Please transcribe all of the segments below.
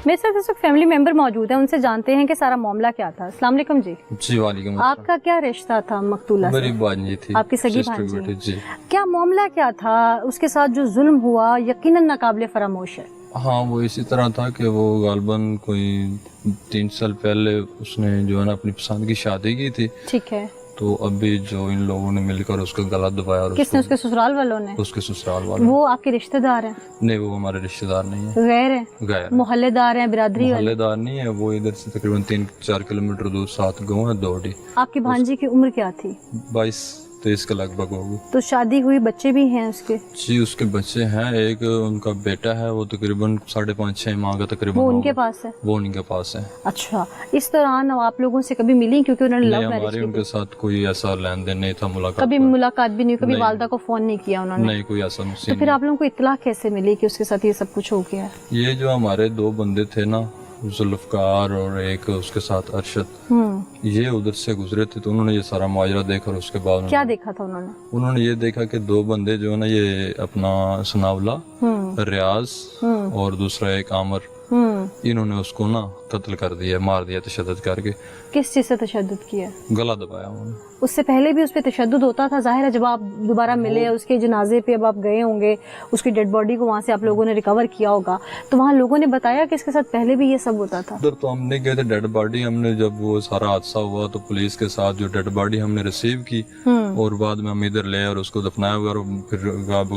मेरे साथ इस वक्त फैमिली मेंबर मौजूद है, उनसे जानते हैं कि सारा मामला क्या था। अस्सलाम वालेकुम जी। जी वालेकुम। आपका क्या रिश्ता था मकतूला से? मेरी भांजी थी, आपकी सगी सिस्टर भांजी बेटी, जी। क्या मामला क्या था? उसके साथ जो जुल्म हुआ यकीनन नाकाबिले फरामोश है। हाँ, वो इसी तरह था कि वो गालबन कोई 3 साल पहले उसने जो है ना अपनी पसंद की शादी की थी। ठीक है। तो अभी जो इन लोगों ने मिलकर उसका गला दबाया और किसने? उसके ससुराल वालों ने? उसके ससुराल वाले। वो आपके रिश्तेदार हैं? नहीं, वो हमारे रिश्तेदार नहीं है, गैर है? गैर। मोहल्लेदार हैं, बिरादरी वाले? मोहल्लेदार नहीं है, वो इधर से तकरीबन 3-4 किलोमीटर दूर 7 गाँव है, दौड़ी। आपकी भांजी की उम्र क्या थी? 22-23 के लगभग होगी। तो शादी हुई, बच्चे भी हैं उसके? जी, उसके बच्चे हैं, एक उनका बेटा है, वो तकरीबन 5.5-6 माह का तकरीबन। वो उनके पास है? वो उनके पास है। अच्छा, इस दौरान आप लोगों से कभी मिली? क्योंकि उन्होंने लव मैरिज हमारी उनके साथ कोई ऐसा लेन देन नहीं था, मुलाकात कभी मुलाकात भी नहीं? कभी वालदा को फोन नहीं किया उन्होंने? नहीं, कोई ऐसा तो फिर आप लोगों को इत्तला कैसे मिली कि उसके साथ ये सब कुछ हो गया? ये जो हमारे 2 बंदे थे ना, जुल्फकार और एक उसके साथ अरशद, ये उधर से गुजरे थे, तो उन्होंने ये सारा माजरा देखा और उसके बाद क्या देखा था उन्होंने? उन्होंने ये देखा कि 2 बंदे जो है ना, ये अपना सनावला, रियाज और दूसरा एक आमर, इन्होंने उसको ना कत्ल कर दिया, मार दिया तशद्दुद करके। किस चीज से तशद्दुद किया? गला दबाया उन्होंने। उससे पहले भी उस पर तशद्दुद होता था? जाहिर है जब आप दोबारा मिले, उसके जनाजे पे अब आप गए होंगे, उसकी डेड बॉडी को वहाँ से आप लोगों ने रिकवर किया होगा, तो वहाँ लोगों ने बताया कि इसके साथ पहले भी ये सब होता था? उधर तो हम नहीं गए थे, डेड बॉडी हमने, जब वो सारा हादसा हुआ तो पुलिस के साथ जो डेड बॉडी हमने रिसीव की और बाद में हम इधर ले और उसको दफनाया हुआ, और फिर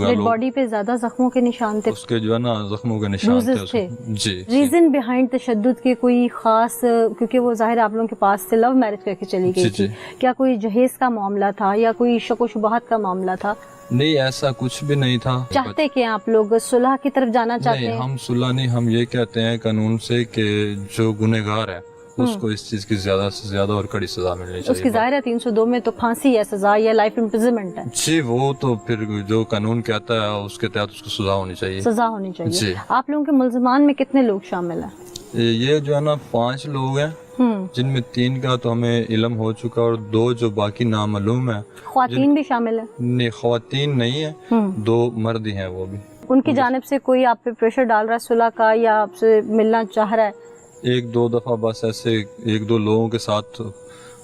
डेड बॉडी पे ज्यादा जख्मों के निशान थे? उसके जो है ना जख्मों के निशान थे। जी। रीजन बिहाइंड तशद्दुद के कोई खास? क्योंकि वो जाहिर आप लोगों के पास से लव मैरिज करके चली गई थी, क्या कोई जहेज का मामला था या कोई शक व शुबहत का मामला था? नहीं, ऐसा कुछ भी नहीं था। चाहते कि आप लोग सुलह की तरफ जाना चाहते हैं? हम सुलह नहीं, हम ये कहते हैं कानून से कि जो गुनहगार है उसको इस चीज की ज्यादा से ज्यादा और कड़ी सजा मिलनी चाहिए। उसकी जाहिर है 302 में तो फांसी है सजा या लाइफ इम्प्रिजनमेंट है। जी, वो तो फिर जो कानून कहता है उसके तहत उसको सजा होनी चाहिए। सजा होनी चाहिए। जी। आप लोगों के मुल्जमान में कितने लोग शामिल हैं? ये जो है ना 5 लोग हैं, जिनमें 3 का तो हमें इल्म हो चुका और 2 जो बाकी नामालूम है। ख्वातीन भी शामिल है? नहीं, ख्वातीन नहीं है, 2 मर्द ही हैं वो भी। उनकी जानिब से कोई आप पे प्रेशर डाल रहा है सुलह का या आपसे मिलना चाह रहा है? 1-2 दफा बस ऐसे 1-2 लोगों के साथ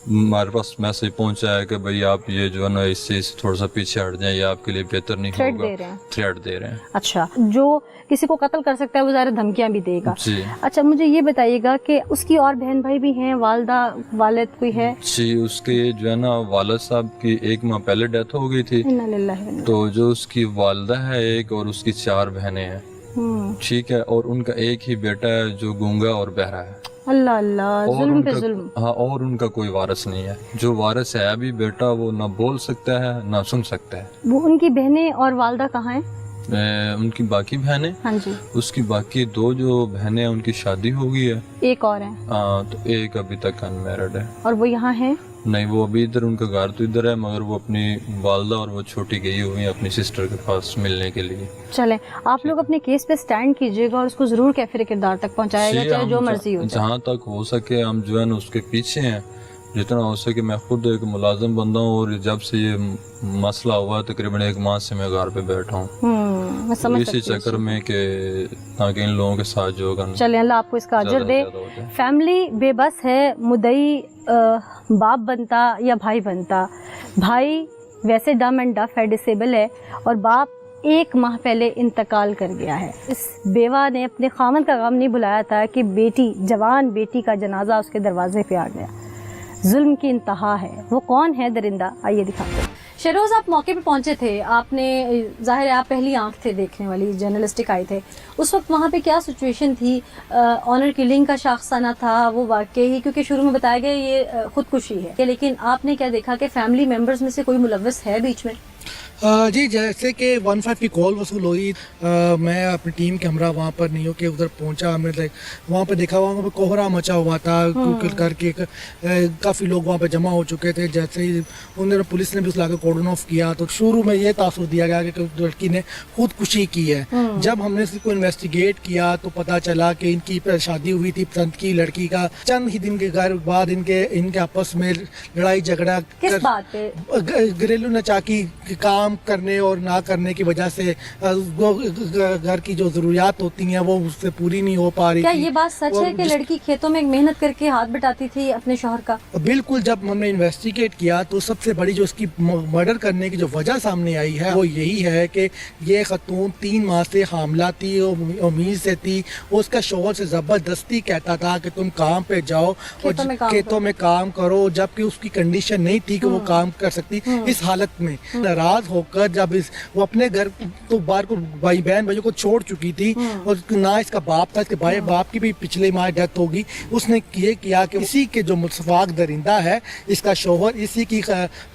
हमारे पास मैसेज पहुंचा है कि भाई आप ये जो है ना इससे थोड़ा सा पीछे हट जाएं, ये आपके लिए बेहतर नहीं थ्रेट होगा। दे रहे हैं? थ्रेट दे रहे हैं। अच्छा, जो किसी को कत्ल कर सकता है वो ज़ाहिर धमकियां भी देगा। जी। अच्छा, मुझे ये बताइएगा कि उसकी और बहन भाई भी हैं, वालदा वालिद कोई है? जी, उसके जो है ना वालिद साहब की 1 माह पहले डेथ हो गई थी, इन्ना लिल्लाहि व इन्ना तो जो उसकी वालदा है एक और उसकी 4 बहनें हैं। ठीक है, और उनका एक ही बेटा है जो गूंगा और बहरा है। अल्लाह अल्लाह, जुल्म पे जुल्म। हाँ, और उनका कोई वारिस नहीं है। जो वारिस है अभी बेटा, वो ना बोल सकता है ना सुन सकता है। वो उनकी बहनें और वालदा कहाँ हैं? उनकी बाकी बहनें, हाँ जी, उसकी बाकी 2 जो बहनें हैं उनकी शादी हो गई है। एक और है? तो एक अभी तक अनमैरिड है। और वो यहाँ है? नहीं, वो अभी इधर, उनका घर तो इधर है, मगर वो अपनी वालदा और वो छोटी गई हुई है अपनी सिस्टर के पास मिलने के लिए। चलें, आप लोग अपने केस पे स्टैंड कीजिएगा और उसको जरूर कैफे किरदार तक पहुंचाएगा, चाहे जो मर्जी हो। जहाँ तक हो सके हम जो है ना उसके पीछे हैं, जितना हो सके। मैं खुद एक मुलाजिम बंदा हूँ और जब से ये मसला हुआ तकरीबन 1 माह से मैं घर पे बैठा हूँ, इसी चक्कर में कि ताकि इन लोगों के साथ जो होगा। चले, अल्लाह आपको इसका अजर दे। फैमिली बेबस है, मुदई बाप बनता या भाई बनता। भाई वैसे डम एंड डफ है, डिसेबल है, और बाप 1 माह पहले इंतकाल कर गया है। इस बेवा ने अपने खामन का गम नहीं भुलाया था कि बेटी, जवान बेटी का जनाजा उसके दरवाजे पे आ गया। जुल्म की इंतहा है। वो कौन है दरिंदा, आइए दिखाते हैं। शहरोज, आप मौके पे पहुंचे थे, आपने, जाहिर है आप पहली आंख थे देखने वाली, जर्नलिस्टिक आए थे उस वक्त, वहाँ पे क्या सिचुएशन थी? ऑनर किलिंग का शाखसाना था वो वाकई? क्योंकि शुरू में बताया गया ये खुदकुशी है, लेकिन आपने क्या देखा कि फैमिली मेम्बर्स में से कोई मुलव्वस है बीच में? जी, जैसे कि 15 की कॉल वसूल हुई, मैं अपनी टीम के हमरा वहाँ पर नहीं हो के उधर पहुँचा। हमने वहाँ पर देखा, वहाँ पर कोहरा मचा हुआ था करके, काफ़ी लोग वहाँ पर जमा हो चुके थे। जैसे ही उन्होंने, पुलिस ने भी उस इलाके कॉर्डन ऑफ किया, तो शुरू में ये तासुर दिया गया कि लड़की ने खुदकुशी की है। जब हमने इसको इन्वेस्टिगेट किया तो पता चला कि इनकी शादी हुई थी पसंद की लड़की का, चंद ही दिन के बाद इनके आपस में लड़ाई झगड़ा, किस बात पे? घरेलू नचाकी काम काम करने और ना करने की वजह से वो घर की जो ज़रूरियात होती हैं वो उससे पूरी नहीं हो पा रही क्या थी। ये बात सच है कि लड़की खेतों में मेहनत करके हाथ बटाती थी अपने शौहर का? बिल्कुल, जब हमने इन्वेस्टिगेट किया तो सबसे बड़ी जो इसकी मर्डर करने की जो वजह सामने आई है वो यही है कि ये खतून 3 माह से हामला थी, उम्मीद से थी। उसका शौहर से ज़बरदस्ती कहता था कि तुम काम पे जाओ और खेतों में काम करो, जबकि उसकी कंडीशन नहीं थी कि वो काम कर सकती। इस हालत में नाराज होकर जब वो अपने घर तो बाहर को भाई बहन भाइयों को छोड़ चुकी थी और ना इसका बाप था, इसके भाई बाप की भी पिछले माह डेथ होगी। उसने ये किया कि इसी के जो मुतफाक दरिंदा है इसका शौहर इसी की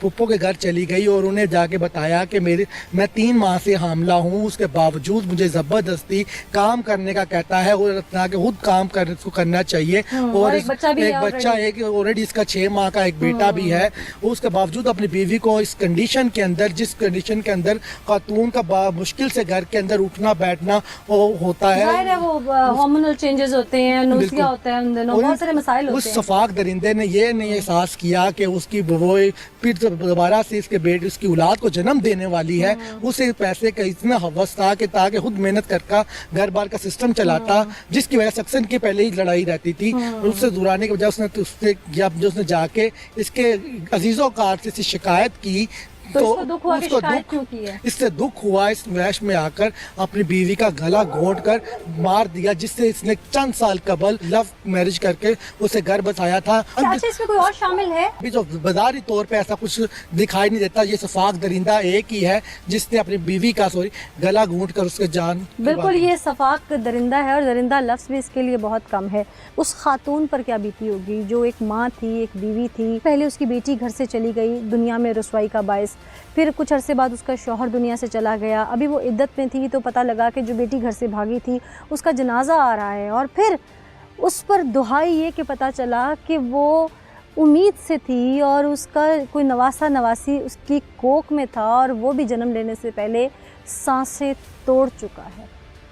पुप्पो के घर चली गई और उन्हें जाके बताया कि मैं 3 माह से हामला हूँ, उसके बावजूद मुझे ज़बरदस्ती काम करने का कहता है और इतना कि खुद काम करना चाहिए। और एक बच्चा एक ऑलरेडी इसका 6 माह का एक बेटा भी है। उसके बावजूद अपनी बीवी को इस कंडीशन के अंदर, जिस कंडीशन के अंदर खातून का मुश्किल से घर के अंदर उठना बैठना होता है, वो हार्मोनल चेंजेस होते हैं, नौसिया होता है, उन दिनों बहुत सारे मसाइल होते हैं। उस सफाक दरिंदे ने ये नहीं एहसास किया कि उसकी वो फिर दोबारा से इसके बेटे उसकी औलाद को जन्म देने वाली है। उसे पैसे का इतना हवस था कि ताकि खुद मेहनत करके घर बार का सिस्टम चलाता, जिसकी वजह से अक्सर की पहले ही लड़ाई रहती थी। उससे दुराने की वजह उसने जाके इसके अजीजों कार से शिकायत की तो इससे दुख हुआ, इस वहश में आकर अपनी बीवी का गला घोंट कर मार दिया, जिससे इसने चंद साल कबल लव मैरिज करके उसे घर बसाया था। इसमें कोई और शामिल है? अभी जो बाजारी तौर पे ऐसा कुछ दिखाई नहीं देता। ये सफाक दरिंदा एक ही है जिसने अपनी बीवी का गला घोंट कर उसके जान। बिल्कुल, ये सफाक दरिंदा है और दरिंदा लफ्ज़ भी इसके लिए बहुत कम है। उस खातून पर क्या बीती होगी जो एक माँ थी, एक बीवी थी। पहले उसकी बेटी घर से चली गई, दुनिया में रसवाई का बायस। फिर कुछ अरसे बाद उसका शौहर दुनिया से चला गया। अभी वो इद्दत में थी तो पता लगा कि जो बेटी घर से भागी थी उसका जनाजा आ रहा है, और फिर उस पर दुहाई ये कि पता चला कि वो उम्मीद से थी और उसका कोई नवासी उसकी कोख में था और वो भी जन्म लेने से पहले सांसें तोड़ चुका है।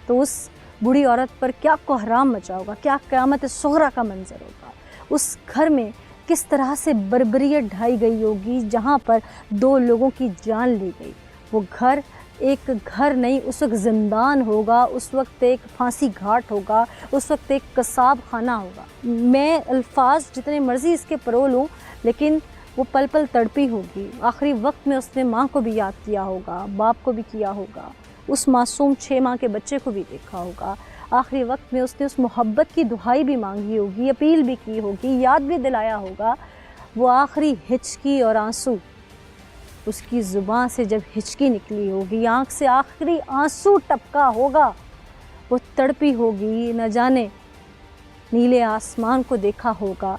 तो उस बूढ़ी औरत पर क्या कोहराम मचा होगा, क्या क़यामत सुग़रा का मंजर होगा। उस घर में किस तरह से बर्बरियत ढाई गई होगी जहाँ पर 2 लोगों की जान ली गई। वो घर एक घर नहीं, उस वक्त ज़िंदान होगा, उस वक्त एक फांसी घाट होगा, उस वक्त एक कसाब खाना होगा। मैं अल्फाज जितने मर्ज़ी इसके परो लूँ, लेकिन वो पल पल तड़पी होगी। आखिरी वक्त में उसने माँ को भी याद किया होगा, बाप को भी किया होगा, उस मासूम 6 माह के बच्चे को भी देखा होगा। आखिरी वक्त में उसने उस मोहब्बत की दुहाई भी मांगी होगी, अपील भी की होगी, याद भी दिलाया होगा। वो आखिरी हिचकी और आंसू, उसकी ज़ुबान से जब हिचकी निकली होगी, आँख से आखिरी आंसू टपका होगा, वो तड़पी होगी, न जाने नीले आसमान को देखा होगा